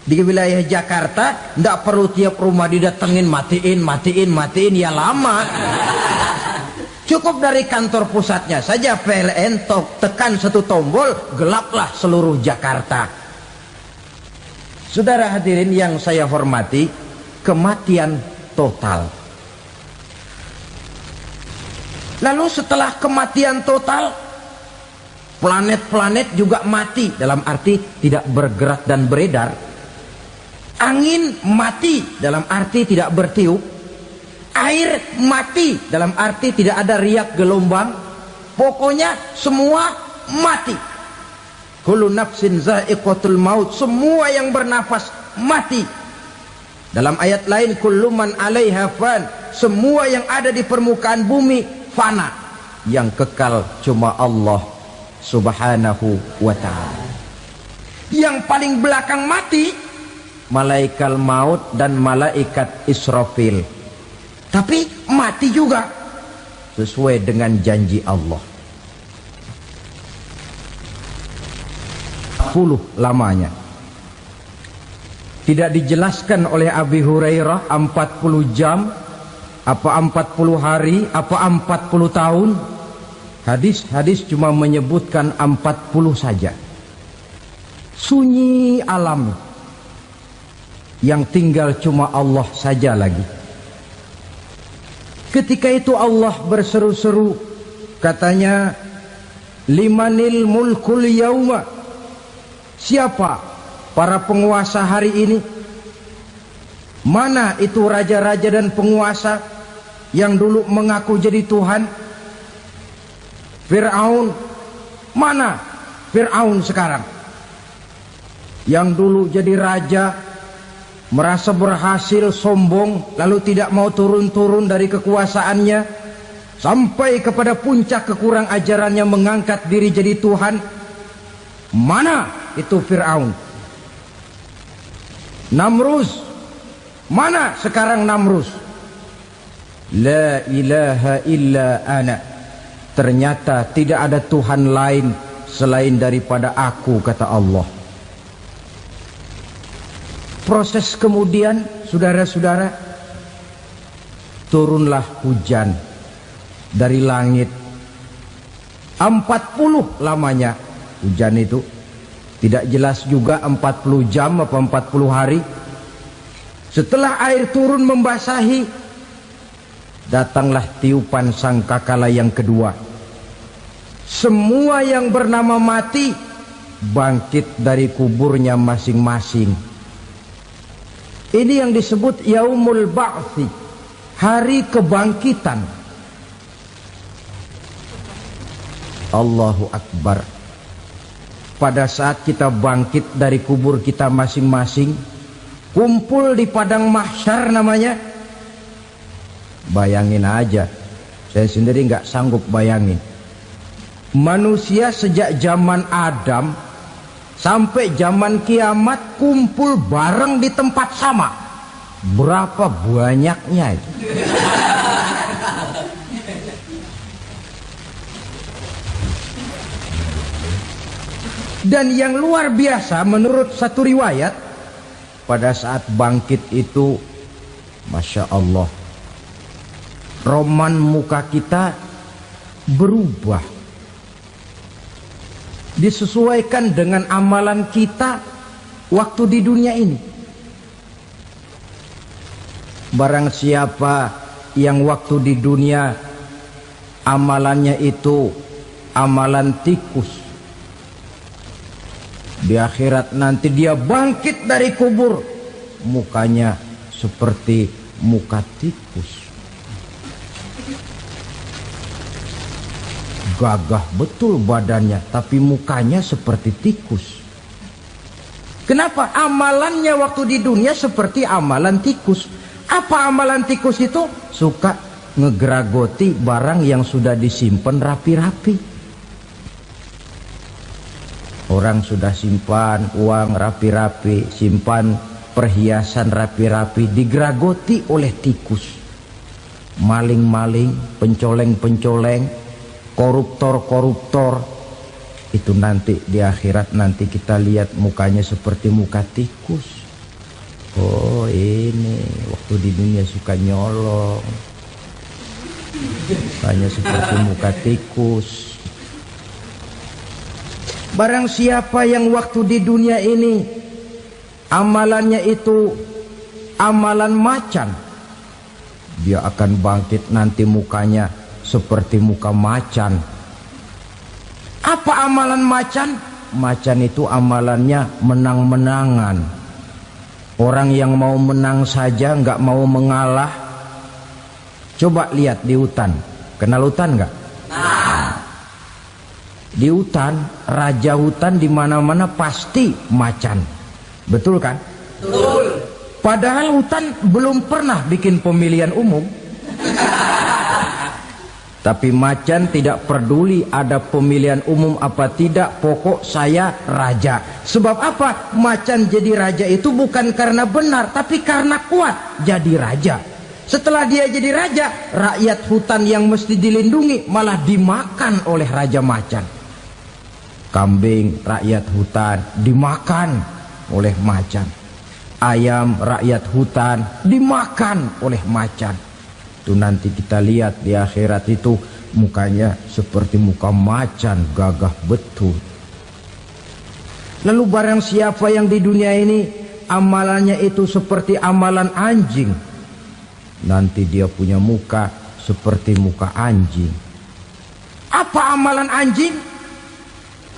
di wilayah Jakarta, nggak perlu tiap rumah didatengin, matiin, ya lama. Cukup dari kantor pusatnya saja PLN, tekan satu tombol, gelaplah seluruh Jakarta. Saudara hadirin yang saya hormati, kematian total. Lalu setelah kematian total, planet-planet juga mati, dalam arti tidak bergerak dan beredar. Angin mati, dalam arti tidak bertiup. Air mati, dalam arti tidak ada riak gelombang. Pokoknya semua mati. Kullu nafsin za'iqatul maut. Semua yang bernafas mati. Dalam ayat lain, kullu man 'alaiha fan. Semua yang ada di permukaan bumi fana. Yang kekal cuma Allah Subhanahu wa ta'ala. Yang paling belakang mati malaikat maut dan malaikat Israfil. Tapi mati juga sesuai dengan janji Allah. 10 lamanya. Tidak dijelaskan oleh Abi Hurairah 40 jam, apa 40 hari, apa 40 tahun. Hadis-hadis cuma menyebutkan 40 saja. Sunyi alam. Yang tinggal cuma Allah saja lagi. Ketika itu Allah berseru-seru, katanya, limanil mulkul yauma. Siapa para penguasa hari ini? Mana itu raja-raja dan penguasa yang dulu mengaku jadi Tuhan? Fir'aun. Mana Fir'aun sekarang? Yang dulu jadi raja, merasa berhasil, sombong, lalu tidak mau turun-turun dari kekuasaannya, sampai kepada puncak kekurang ajarannya mengangkat diri jadi Tuhan. Mana itu Fir'aun? Namrus. Mana sekarang Namrus? La ilaha illa ana. Ternyata tidak ada Tuhan lain selain daripada aku, kata Allah. Proses kemudian, saudara-saudara, turunlah hujan dari langit. 40 lamanya hujan itu. Tidak jelas juga 40 jam apa 40 hari. Setelah air turun membasahi, datanglah tiupan sangkakala yang kedua. Semua yang bernama mati bangkit dari kuburnya masing-masing. Ini yang disebut Yaumul Ba'thi, hari kebangkitan. Allahu Akbar. Pada saat kita bangkit dari kubur kita masing-masing, kumpul di padang mahsyar namanya. Bayangin aja, saya sendiri nggak sanggup bayangin. Manusia sejak zaman Adam sampai zaman kiamat kumpul bareng di tempat sama. Berapa banyaknya itu? Dan yang luar biasa menurut satu riwayat, pada saat bangkit itu, Masya Allah, roman muka kita berubah, disesuaikan dengan amalan kita waktu di dunia ini. Barang siapa yang waktu di dunia amalannya itu amalan tikus, di akhirat nanti dia bangkit dari kubur, mukanya seperti muka tikus. Gagah betul badannya, tapi mukanya seperti tikus. Kenapa? Amalannya waktu di dunia seperti amalan tikus. Apa amalan tikus itu? Suka ngegeragoti barang yang sudah disimpan rapi-rapi. Orang sudah simpan uang rapi-rapi, simpan perhiasan rapi-rapi, digeragoti oleh tikus. Maling-maling, pencoleng-pencoleng, koruptor-koruptor. Itu nanti di akhirat nanti kita lihat mukanya seperti muka tikus. Oh ini waktu di dunia suka nyolong, mukanya seperti muka tikus. Barang siapa yang waktu di dunia ini amalannya itu amalan macan, dia akan bangkit nanti mukanya seperti muka macan. Apa amalan macan? Macan itu amalannya menang-menangan. Orang yang mau menang saja, nggak mau mengalah. Coba lihat di hutan. Kenal hutan nggak? Di hutan, raja hutan di mana-mana pasti macan. Betul kan? Betul. Padahal hutan belum pernah bikin pemilihan umum. Tapi macan tidak peduli ada pemilihan umum apa tidak, pokok saya raja. Sebab apa? Macan jadi raja itu bukan karena benar, tapi karena kuat jadi raja. Setelah dia jadi raja, rakyat hutan yang mesti dilindungi malah dimakan oleh raja macan. Kambing rakyat hutan dimakan oleh macan. Ayam rakyat hutan dimakan oleh macan. Itu nanti kita lihat di akhirat itu mukanya seperti muka macan, gagah betul. Lalu barang siapa yang di dunia ini amalannya itu seperti amalan anjing, nanti dia punya muka seperti muka anjing. Apa amalan anjing?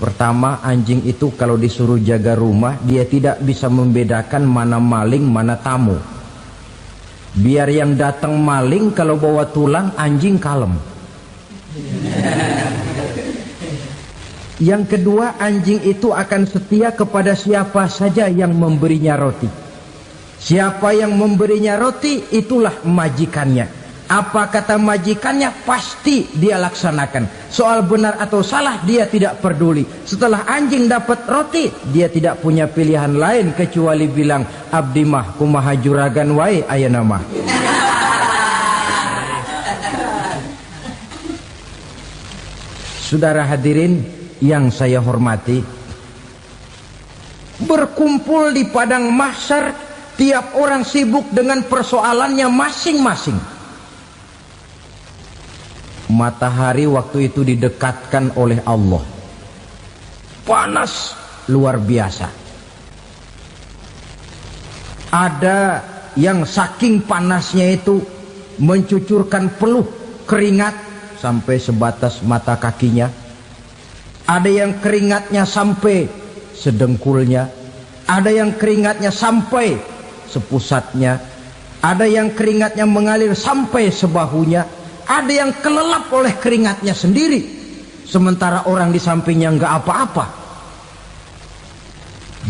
Pertama, anjing itu kalau disuruh jaga rumah, dia tidak bisa membedakan mana maling, mana tamu. Biar yang datang maling, kalau bawa tulang, anjing kalem. Yang kedua, anjing itu akan setia kepada siapa saja yang memberinya roti. Siapa yang memberinya roti, itulah majikannya. Apa kata majikannya pasti dia laksanakan. Soal benar atau salah dia tidak peduli. Setelah anjing dapat roti, dia tidak punya pilihan lain kecuali bilang, abdi mah kumaha juragan wae ayeuna mah. Saudara hadirin yang saya hormati, berkumpul di padang mahsyar, tiap orang sibuk dengan persoalannya masing-masing. Matahari waktu itu didekatkan oleh Allah, panas luar biasa. Ada yang saking panasnya itu mencucurkan peluh keringat sampai sebatas mata kakinya. Ada yang keringatnya sampai sedengkulnya, ada yang keringatnya sampai sepusatnya, ada yang keringatnya mengalir sampai sebahunya, ada yang kelelap oleh keringatnya sendiri, sementara orang di sampingnya enggak apa-apa.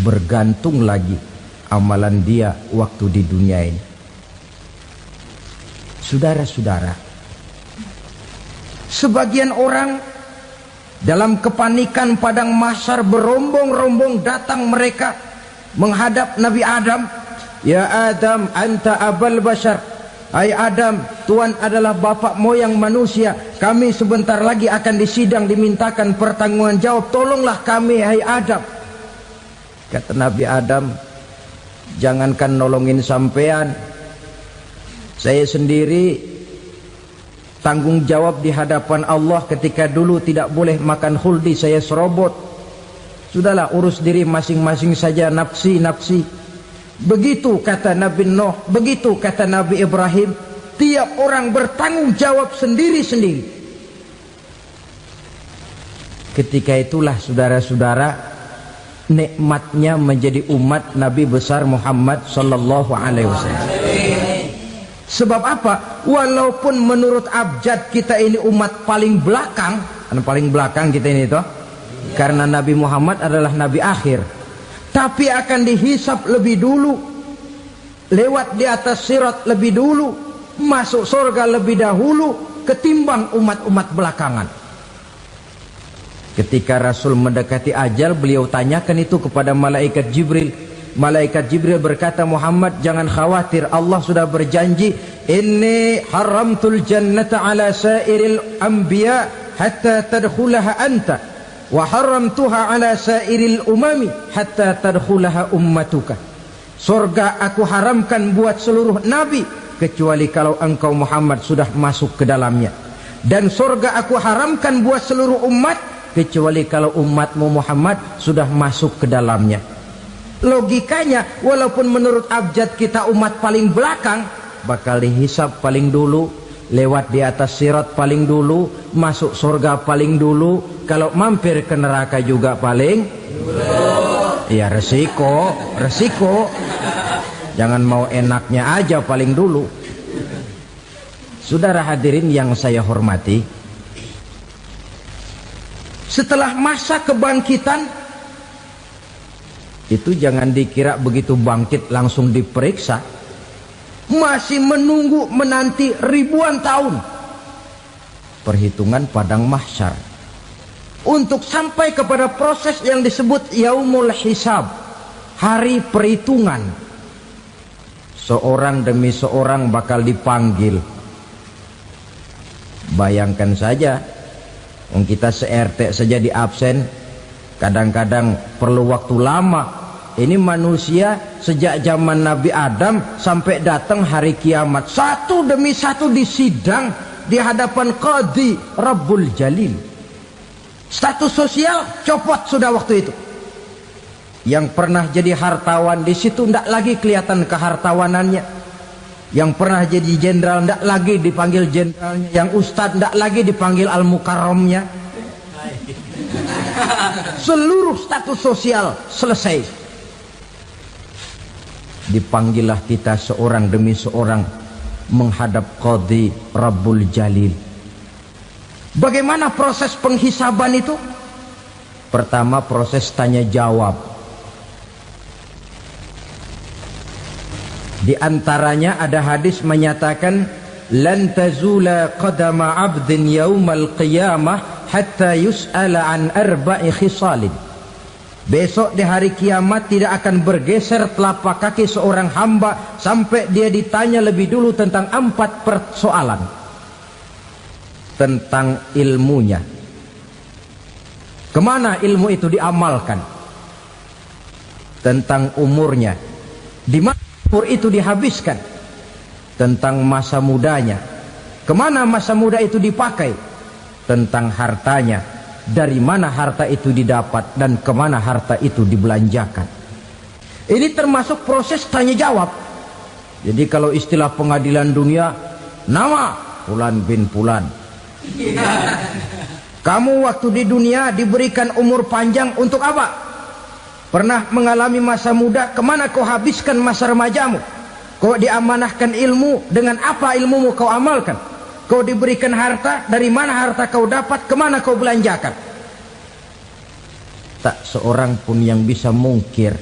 Bergantung lagi amalan dia waktu di dunia ini. Saudara-saudara, sebagian orang dalam kepanikan padang mahsyar berombong-rombong datang mereka menghadap Nabi Adam. Ya Adam, anta abal bashar. Hai Adam, Tuhan adalah bapak moyang manusia. Kami sebentar lagi akan disidang, dimintakan pertanggungan jawab. Tolonglah kami, hai Adam. Kata Nabi Adam, jangankan nolongin sampean, saya sendiri tanggung jawab di hadapan Allah ketika dulu tidak boleh makan khuldi, saya serobot. Sudahlah, urus diri masing-masing saja, nafsi. Begitu kata Nabi Nuh, begitu kata Nabi Ibrahim. Tiap orang bertanggung jawab sendiri-sendiri. Ketika itulah saudara-saudara, nikmatnya menjadi umat Nabi besar Muhammad sallallahu alaihi wasallam. Sebab apa? Walaupun menurut abjad kita ini umat paling belakang, paling belakang kita ini toh, karena Nabi Muhammad adalah Nabi akhir, tapi akan dihisap lebih dulu, lewat di atas sirat lebih dulu, masuk surga lebih dahulu ketimbang umat-umat belakangan. Ketika Rasul mendekati ajal, beliau tanyakan itu kepada malaikat Jibril. Malaikat Jibril berkata, Muhammad jangan khawatir, Allah sudah berjanji, inni haramtul jannata ala sairil anbiya hatta tadkhulaha anta, wa haramtuha ala sairil umami hatta tadkhulaha ummatuka. Surga aku haramkan buat seluruh nabi kecuali kalau engkau Muhammad sudah masuk ke dalamnya, dan surga aku haramkan buat seluruh umat kecuali kalau umatmu Muhammad sudah masuk ke dalamnya. Logikanya, walaupun menurut abjad kita umat paling belakang, bakal dihisap paling dulu, lewat di atas sirat paling dulu, masuk surga paling dulu, kalau mampir ke neraka juga paling dulu. Ya resiko. Jangan mau enaknya aja paling dulu. Saudara hadirin yang saya hormati, setelah masa kebangkitan itu jangan dikira begitu bangkit langsung diperiksa. Masih menunggu menanti ribuan tahun perhitungan padang mahsyar untuk sampai kepada proses yang disebut yaumul hisab, hari perhitungan. Seorang demi seorang bakal dipanggil. Bayangkan saja, kita se-RT saja di absen, kadang-kadang perlu waktu lama. Ini manusia sejak zaman Nabi Adam sampai datang hari kiamat, satu demi satu disidang di hadapan Qadhi Rabbul Jalil. Status sosial copot sudah waktu itu. Yang pernah jadi hartawan di situ tidak lagi kelihatan kehartawanannya. Yang pernah jadi jenderal tidak lagi dipanggil jenderalnya. Yang ustadz tidak lagi dipanggil al-mukarramnya. Seluruh status sosial selesai. Dipanggillah kita seorang demi seorang menghadap Qadhi Rabbul Jalil. Bagaimana proses penghisaban itu? Pertama, proses tanya jawab. Di antaranya ada hadis menyatakan, lan tazula qadama 'abdin yaumal qiyamah hatta yus'ala an arba'i khisalin. Besok di hari kiamat tidak akan bergeser telapak kaki seorang hamba sampai dia ditanya lebih dulu tentang 4 persoalan. Tentang ilmunya, kemana ilmu itu diamalkan. Tentang umurnya, di mana umur itu dihabiskan. Tentang masa mudanya, Kemana masa muda itu dipakai? Tentang hartanya, dari mana harta itu didapat dan kemana harta itu dibelanjakan. Ini termasuk proses tanya jawab. Jadi kalau istilah pengadilan dunia, nama Fulan bin Fulan. Kamu waktu di dunia diberikan umur panjang untuk apa? Pernah mengalami masa muda, kemana kau habiskan masa remajamu? Kau diamanahkan ilmu, dengan apa ilmumu kau amalkan? Kau diberikan harta, dari mana harta kau dapat, kemana kau belanjakan? Tak seorang pun yang bisa mungkir.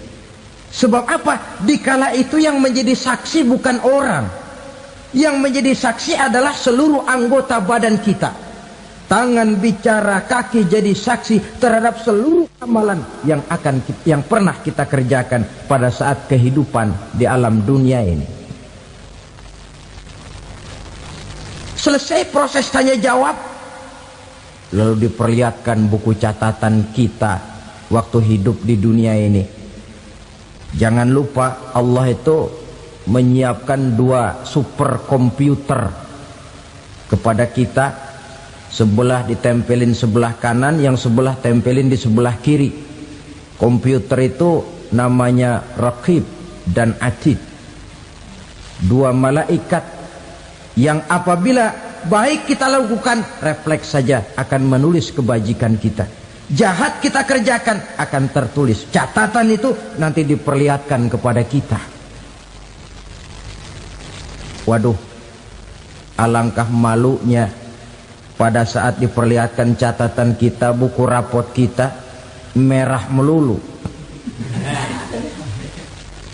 Sebab apa? Dikala itu yang menjadi saksi bukan orang. Yang menjadi saksi adalah seluruh anggota badan kita. Tangan bicara, kaki jadi saksi terhadap seluruh amalan yang pernah kita kerjakan pada saat kehidupan di alam dunia ini. Selesai proses tanya jawab, lalu diperlihatkan buku catatan kita waktu hidup di dunia ini. Jangan lupa Allah itu menyiapkan 2 superkomputer kepada kita. Sebelah ditempelin sebelah kanan, yang sebelah tempelin di sebelah kiri. Komputer itu namanya Raqib dan Atid. 2 malaikat yang apabila baik kita lakukan, refleks saja akan menulis kebajikan kita. Jahat kita kerjakan, akan tertulis. Catatan itu nanti diperlihatkan kepada kita. Waduh, alangkah malunya pada saat diperlihatkan catatan kita, buku rapot kita merah melulu.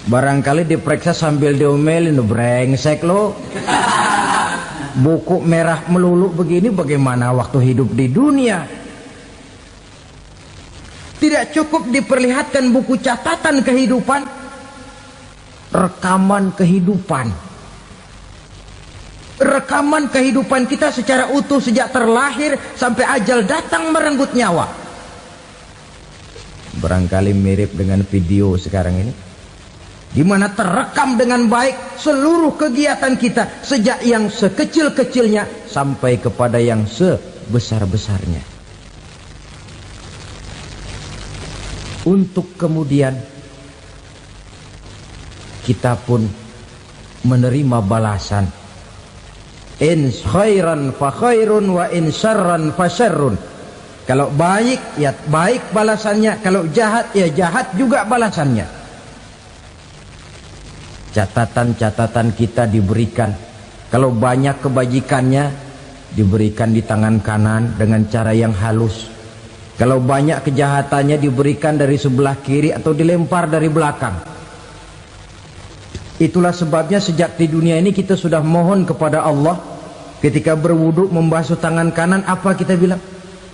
Barangkali diperiksa sambil diomelin, brengsek lo. Buku merah melulu begini, bagaimana waktu hidup di dunia? Tidak cukup diperlihatkan buku catatan kehidupan, rekaman kehidupan. Rekaman kehidupan kita secara utuh sejak terlahir sampai ajal datang merenggut nyawa. Barangkali mirip dengan video sekarang ini, di mana terekam dengan baik seluruh kegiatan kita sejak yang sekecil-kecilnya sampai kepada yang sebesar-besarnya. Untuk kemudian kita pun menerima balasan. In khairan fa khairun wa in syarran fa syarrun. Kalau baik ya baik balasannya, kalau jahat ya jahat juga balasannya. Catatan-catatan kita diberikan. Kalau banyak kebajikannya diberikan di tangan kanan dengan cara yang halus. Kalau banyak kejahatannya diberikan dari sebelah kiri atau dilempar dari belakang. Itulah sebabnya sejak di dunia ini kita sudah mohon kepada Allah. Ketika berwudu membasuh tangan kanan, apa kita bilang?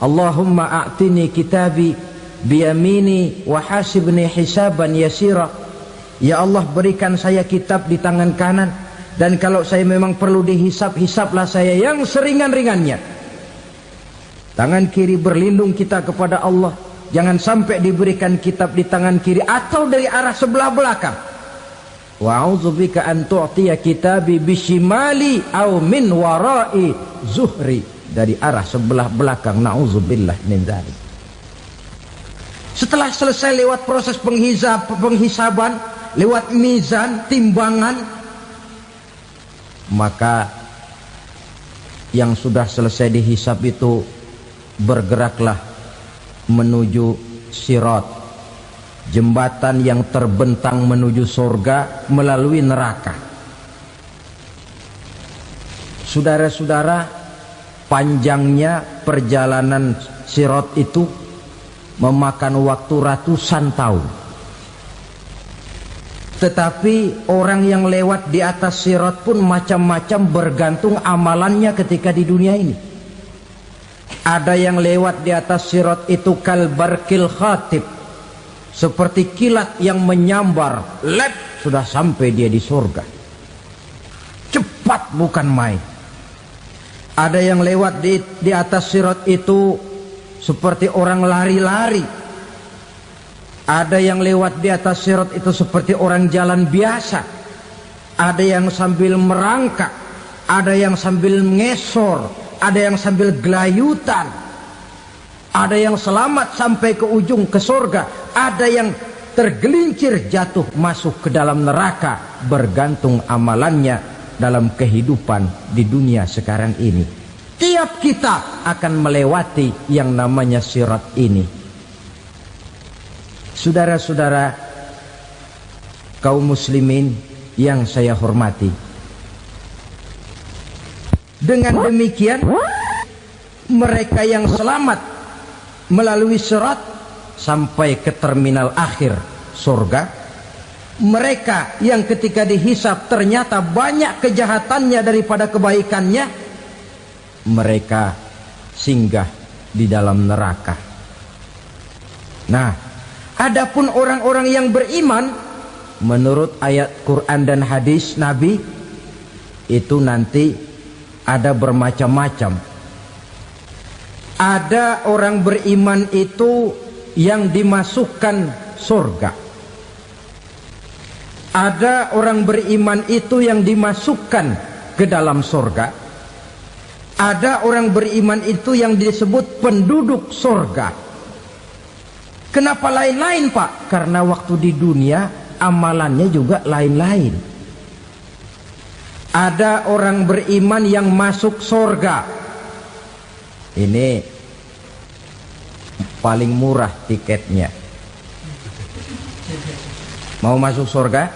Allahumma a'tini kitabi biyamini wa hasibni hisaban yasira. Ya Allah, berikan saya kitab di tangan kanan, dan kalau saya memang perlu dihisap, hisaplah saya yang seringan-ringannya. Tangan kiri berlindung kita kepada Allah. Jangan sampai diberikan kitab di tangan kiri atau dari arah sebelah belakang. Wa a'udzubika an tu'tiya kitabi bishimali aw min wara'i zuhri, dari arah sebelah belakang. Na'udzubillah min dzalik. Setelah selesai lewat proses penghisaban, lewat mizan, timbangan, maka yang sudah selesai dihisab itu bergeraklah menuju sirat, jembatan yang terbentang menuju surga melalui neraka. Saudara-saudara, panjangnya perjalanan sirat itu memakan waktu ratusan tahun. Tetapi orang yang lewat di atas sirat pun macam-macam, bergantung amalannya ketika di dunia ini. Ada yang lewat di atas sirat itu kalbarkil khatib, seperti kilat yang menyambar, lep, sudah sampai dia di surga. Cepat bukan main. Ada yang lewat di atas sirat itu seperti orang lari-lari. Ada yang lewat di atas sirat itu seperti orang jalan biasa. Ada yang sambil merangkak. ada yang sambil ngesor, ada yang sambil gelayutan, ada yang selamat sampai ke ujung ke surga, ada yang tergelincir jatuh masuk ke dalam neraka, bergantung amalannya dalam kehidupan di dunia sekarang ini. Tiap kita akan melewati yang namanya sirat ini. Saudara-saudara kaum muslimin yang saya hormati, dengan demikian mereka yang selamat melalui sirat sampai ke terminal akhir surga, mereka yang ketika dihisab ternyata banyak kejahatannya daripada kebaikannya, mereka singgah di dalam neraka. Nah, adapun orang-orang yang beriman menurut ayat Quran dan hadis Nabi itu nanti ada bermacam-macam. Ada orang beriman itu yang dimasukkan surga. Ada orang beriman itu yang dimasukkan ke dalam surga. Ada orang beriman itu yang disebut penduduk surga. Kenapa lain-lain, Pak? Karena waktu di dunia amalannya juga lain-lain. Ada orang beriman yang masuk surga. Ini paling murah tiketnya. Mau masuk surga?